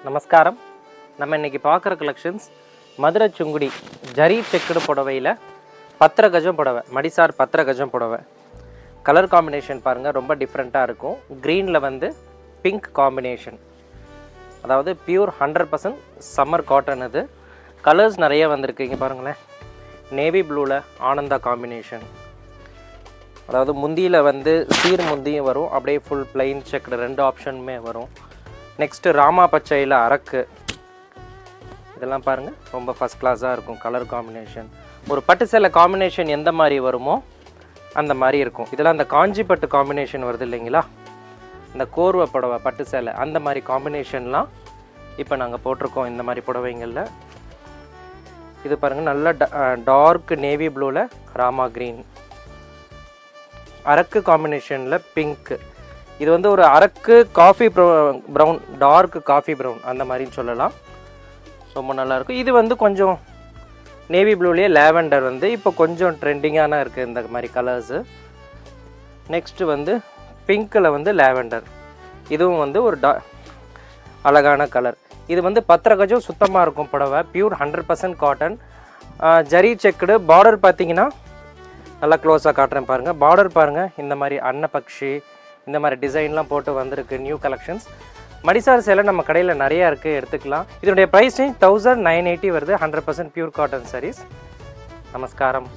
நமஸ்காரம். நம்ம இன்றைக்கி பார்க்குற கலெக்ஷன்ஸ் மதுரை சுங்குடி ஜரி செக்குடு புடவையில் 10 கஜம் புடவை, மடிசார் 10 கஜம் புடவை. கலர் காம்பினேஷன் பாருங்கள், ரொம்ப டிஃப்ரெண்ட்டாக இருக்கும். க்ரீனில் வந்து பிங்க் காம்பினேஷன், அதாவது பியூர் 100% சம்மர் காட்டன். இது கலர்ஸ் நிறைய வந்திருக்கு. இங்கே பாருங்களேன், நேவி ப்ளூவில் ஆனந்தா காம்பினேஷன், அதாவது முந்தியில் வந்து சீர் முந்தியும் வரும், அப்படியே ஃபுல் பிளைன் செக்குடு 2 ஆப்ஷனுமே வரும். நெக்ஸ்ட்டு ராமா பச்சையில் அரக்கு, இதெல்லாம் பாருங்கள் ரொம்ப ஃபஸ்ட் கிளாஸாக இருக்கும். கலர் காம்பினேஷன் ஒரு பட்டு சேலை காம்பினேஷன் எந்த மாதிரி வருமோ அந்த மாதிரி இருக்கும். இதெல்லாம் அந்த காஞ்சி பட்டு காம்பினேஷன் வருது இல்லைங்களா, இந்த கோர்வை புடவை பட்டு சேலை அந்த மாதிரி காம்பினேஷன்லாம் இப்போ நாங்கள் போட்டிருக்கோம் இந்த மாதிரி புடவைங்களில். இது பாருங்கள், நல்ல டார்க் நேவி ப்ளூவில் ராமா க்ரீன், அரக்கு காம்பினேஷனில் பிங்க்கு. இது வந்து ஒரு அரக்கு coffee brown, dark coffee brown அந்த மாதிரின்னு சொல்லலாம். ரொம்ப நல்லாயிருக்கும். இது வந்து கொஞ்சம் நேவி ப்ளூலேயே லேவெண்டர் வந்து இப்போ கொஞ்சம் ட்ரெண்டிங்கான இருக்குது இந்த மாதிரி கலர்ஸு. நெக்ஸ்ட்டு வந்து பிங்க்கில் வந்து லேவெண்டர், இதுவும் வந்து ஒரு அழகான கலர். இது வந்து 10 கஜம் சுத்தமாக இருக்கும் புடவை, pure 100% cotton. Zari checked. Border பார்த்தீங்கன்னா நல்லா க்ளோஸாக காட்டுறேன் பாருங்கள். பார்டர் பாருங்கள், இந்த மாதிரி அன்னபக்ஷி இந்த மாதிரி டிசைன்லாம் போட்டு வந்திருக்கு நியூ கலெக்ஷன்ஸ். மடிசார் சேலை நம்ம கடையில் நிறையா இருக்குது, எடுத்துக்கலாம். இதனுடைய ப்ரைஸ் 1980 வருது. 100% பியூர் காட்டன் சாரீஸ். நமஸ்காரம்.